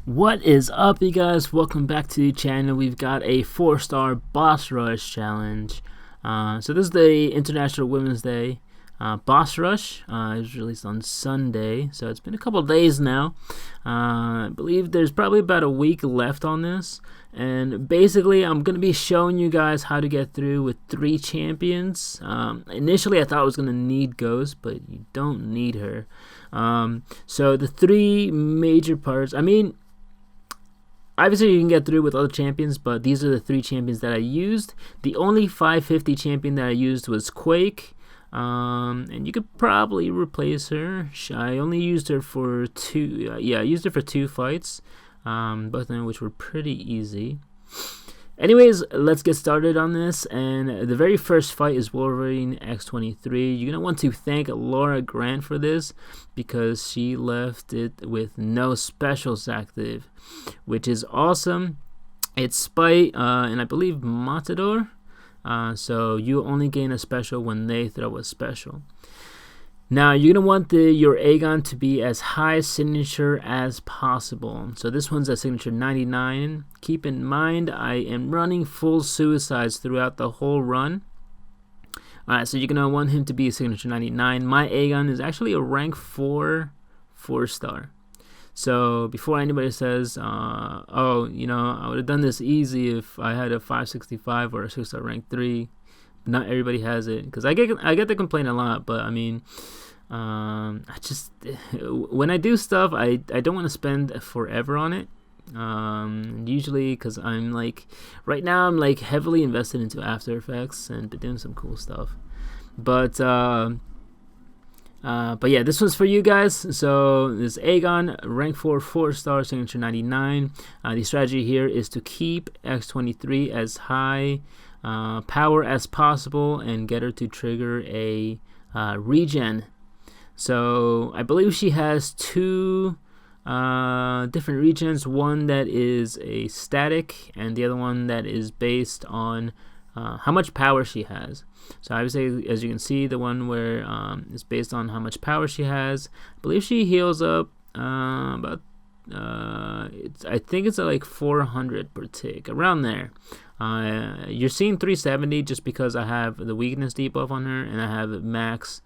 What is up, you guys? Welcome back to the channel. We've got a 4-star boss rush challenge. So this is the International Women's Day boss rush. It was released on Sunday, so it's been a couple days now. I believe there's probably about a week left on this, and basically I'm going to be showing you guys how to get through with 3 champions. Initially I thought I was going to need Ghost, but you don't need her. So the 3 major parts, obviously you can get through with other champions, but these are the 3 champions that I used. The only 550 champion that I used was Quake, and you could probably replace her. I only used her for 2. I used her for 2 fights, both of them which were pretty easy. Anyways, let's get started on this, and the very first fight is Wolverine X23. You're going to want to thank Laura Grant for this, because she left it with no specials active, which is awesome. It's Spite, and I believe Matador, so you only gain a special when they throw a special. Now you're going to want your Aegon to be as high signature as possible. So this one's at signature 99. Keep in mind I am running full suicides throughout the whole run. Alright, so you're going to want him to be signature 99. My Aegon is actually a rank 4 4-star. So before anybody says, oh, I would have done this easy if I had a 565 or a 6-star rank 3. Not everybody has it, because I get the complaint a lot, but I just, when I do stuff, I don't want to spend forever on it. Usually, because right now I'm heavily invested into After Effects and been doing some cool stuff. But yeah, this one's for you guys. So this Aegon, rank 4 4-star, signature 99. The strategy here is to keep X23 as high power as possible and get her to trigger a regen. So I believe she has 2 different regens, one that is a static and the other one that is based on how much power she has. So I would say, as you can see, the one where it's based on how much power she has, I believe she heals up about I think it's at like 400 per tick, around there. You're seeing 370 just because I have the weakness debuff on her and I have max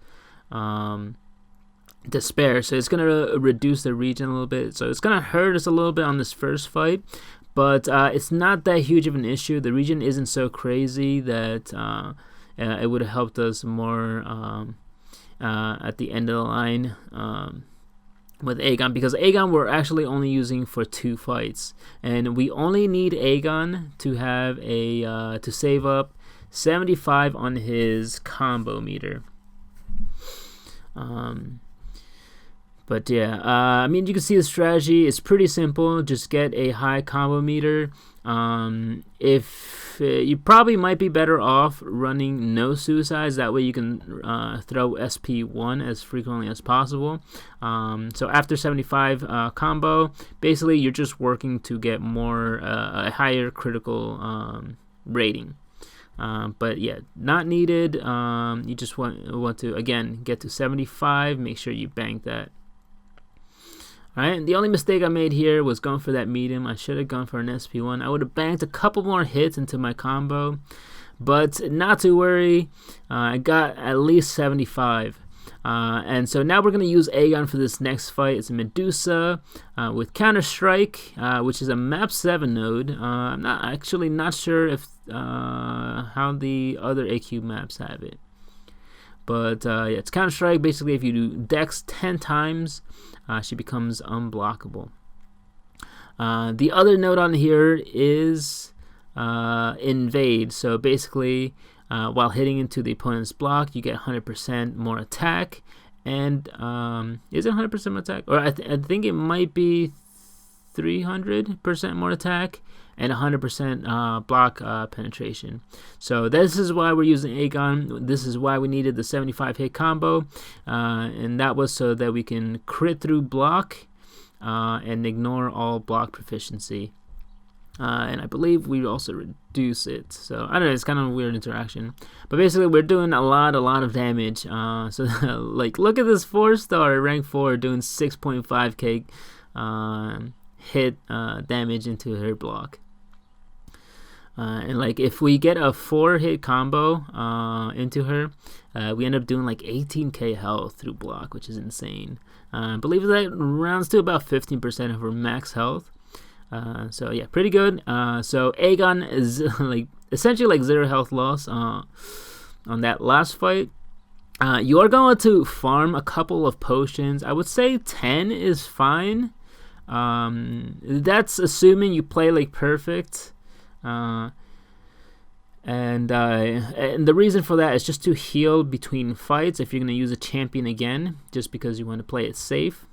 despair, so it's gonna reduce the regen a little bit, so it's gonna hurt us a little bit on this first fight, but it's not that huge of an issue. The regen isn't so crazy that it would have helped us more at the end of the line with Aegon, because Aegon we're actually only using for 2 fights, and we only need Aegon to have a to save up 75 on his combo meter. But yeah, you can see the strategy is pretty simple. Just get a high combo meter. If you probably might be better off running no suicides, that way you can throw SP1 as frequently as possible. So after 75 combo, basically you're just working to get more a higher critical rating. But yeah, not needed. You just want to, again, get to 75. Make sure you bank that. Alright, the only mistake I made here was going for that medium. I should have gone for an SP1. I would have banked a couple more hits into my combo, but not to worry. I got at least 75. And so now we're going to use Aegon for this next fight. It's a Medusa with Counter Strike, which is a map 7 node. I'm not sure if how the other AQ maps have it. But yeah, it's Counter Strike. Basically, if you do Dex 10 times, she becomes unblockable. The other note on here is Invade. So basically, while hitting into the opponent's block, you get 100% more attack. And is it 100% more attack? Or I think it might be 300% more attack and 100% block penetration. So this is why we're using Aegon. This is why we needed the 75 hit combo, and that was so that we can crit through block and ignore all block proficiency. And I believe we also reduce it. So I don't know, it's kind of a weird interaction. But basically we're doing a lot of damage. So like, look at this 4-star rank 4 doing 6.5k hit damage into her block. And like if we get a 4-hit combo into her, we end up doing like 18k health through block, which is insane. I believe that rounds to about 15% of her max health. So yeah, pretty good. So Aegon is like essentially like 0 health loss on that last fight. You are going to farm a couple of potions. I would say 10 is fine. That's assuming you play like perfect. And the reason for that is just to heal between fights if you're going to use a champion again, just because you want to play it safe.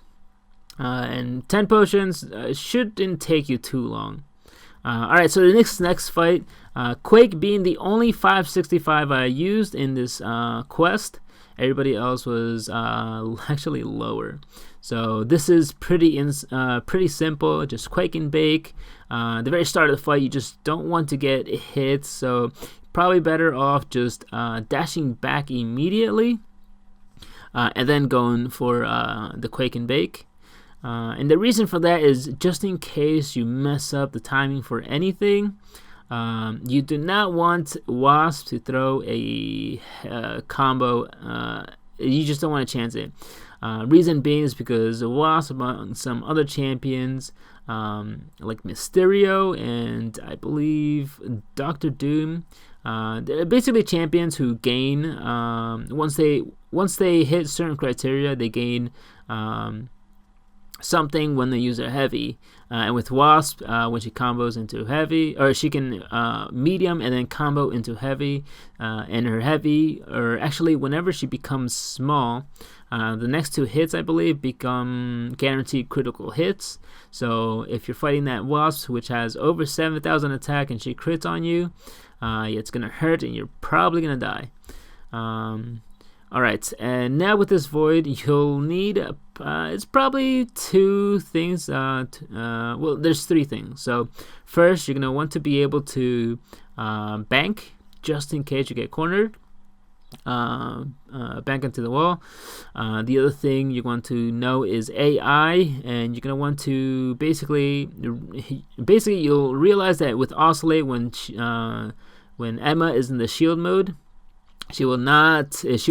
And 10 potions shouldn't take you too long. Alright, so the next fight, Quake being the only 565 I used in this quest. Everybody else was actually lower. So this is pretty simple, just Quake and Bake. The very start of the fight, you just don't want to get hit, so probably better off just dashing back immediately and then going for the Quake and Bake. And the reason for that is just in case you mess up the timing for anything. You do not want Wasp to throw a combo. You just don't want to chance it. Reason being is because Wasp among some other champions like Mysterio and I believe Dr. Doom, they're basically champions who gain once they hit certain criteria, they gain something when they use a heavy. And with Wasp, when she combos into heavy, or she can medium and then combo into heavy, and her heavy, or actually whenever she becomes small, the next 2 hits I believe become guaranteed critical hits. So if you're fighting that Wasp which has over 7,000 attack and she crits on you, it's gonna hurt and you're probably gonna die. Alright, and now with this Void, you'll need, it's probably 2 things, well, there's 3 things. So, first, you're going to want to be able to bank, just in case you get cornered, bank into the wall. The other thing you want to know is AI, and you're going to want to basically you'll realize that with Oscillate, when Emma is in the shield mode, she will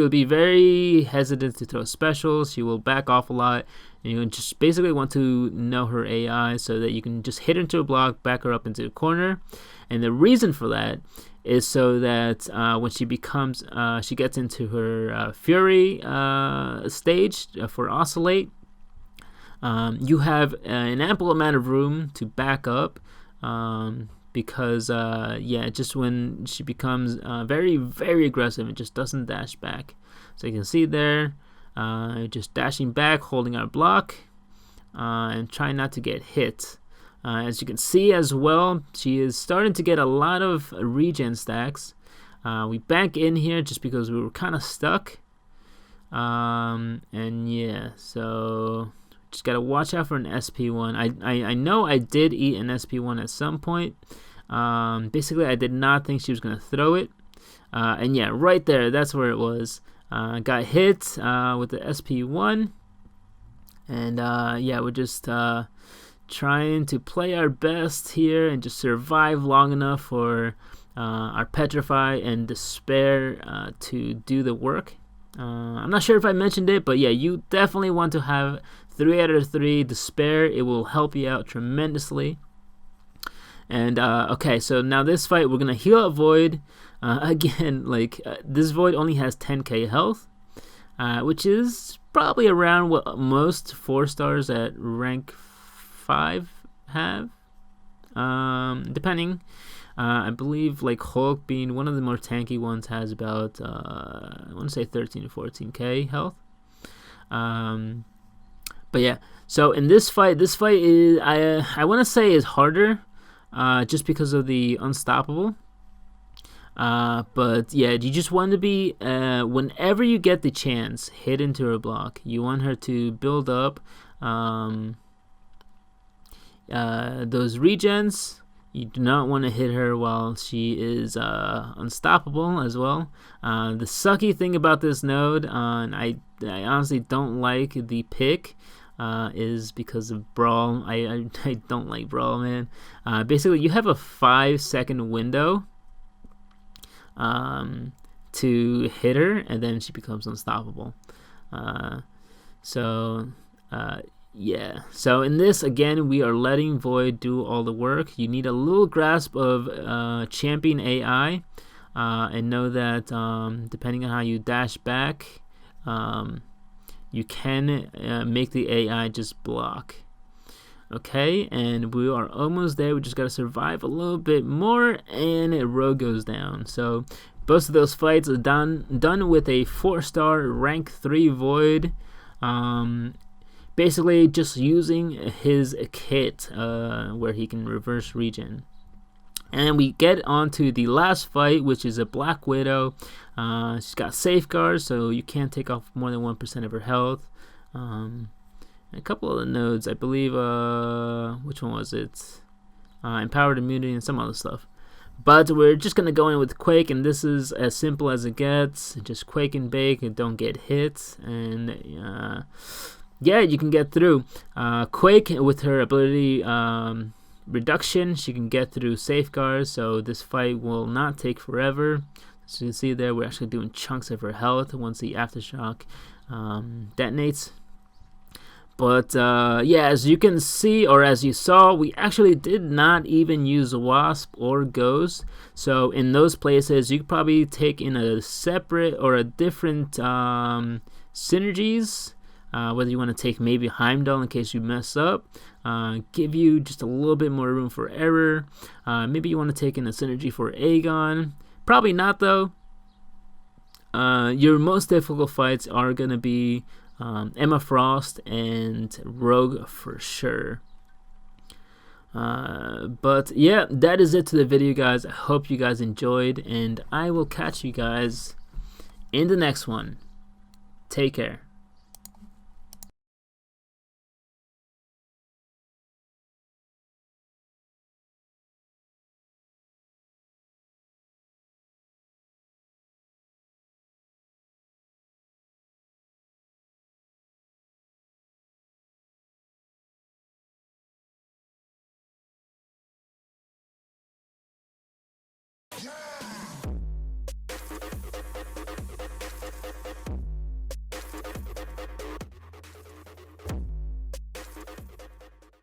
be very hesitant to throw specials. She will back off a lot. And you just basically want to know her AI so that you can just hit her into a block, back her up into a corner. And the reason for that is so that when she gets into her Fury stage for Oscillate, you have an ample amount of room to back up. Because just when she becomes very, very aggressive, it just doesn't dash back. So you can see there, just dashing back, holding our block, and trying not to get hit. As you can see as well, she is starting to get a lot of regen stacks. We bank in here just because we were kind of stuck. And yeah, so just gotta watch out for an SP1. I know I did eat an SP1 at some point. Basically, I did not think she was gonna throw it. And yeah, right there, that's where it was. Got hit with the SP1. And yeah, we're just trying to play our best here and just survive long enough for our Petrify and Despair to do the work. I'm not sure if I mentioned it, but yeah, you definitely want to have 3 out of 3 Despair. It will help you out tremendously. And okay, so now this fight, we're gonna heal up Void. Again, like this Void only has 10k health, which is probably around what most 4 stars at rank 5 have, depending. I believe like Hulk, being one of the more tanky ones, has about I want to say 13 to 14k health. But yeah, so in this fight is I want to say is harder, just because of the unstoppable. But yeah, you just want to be whenever you get the chance, hit into her block. You want her to build up those regens. You do not want to hit her while she is unstoppable as well. The sucky thing about this node, and I honestly don't like the pick, is because of Brawl. I don't like Brawl, man. Basically, you have a 5-second window to hit her, and then she becomes unstoppable. Yeah. So in this, again, we are letting Void do all the work. You need a little grasp of champion AI, and know that depending on how you dash back, you can make the AI just block. Okay, and we are almost there. We just gotta survive a little bit more, and a rogue goes down. So both of those fights are done with a 4-star rank 3 Void. Basically just using his kit where he can reverse regen. And we get on to the last fight, which is a Black Widow. She's got safeguards, so you can't take off more than 1% of her health. A couple of the nodes, I believe, which one was it? Empowered immunity and some other stuff. But we're just going to go in with Quake, and this is as simple as it gets. Just Quake and bake and don't get hit. And yeah, you can get through. Quake, with her ability reduction, she can get through safeguards, so this fight will not take forever. As you can see there, we're actually doing chunks of her health once the aftershock detonates. But yeah, as you can see, or as you saw, we actually did not even use Wasp or Ghost. So in those places, you could probably take in a separate or a different synergies. Whether you want to take maybe Heimdall in case you mess up, give you just a little bit more room for error. Maybe you want to take in a synergy for Aegon. Probably not, though. Your most difficult fights are going to be Emma Frost and Rogue for sure. But yeah, that is it to the video, guys. I hope you guys enjoyed, and I will catch you guys in the next one. Take care.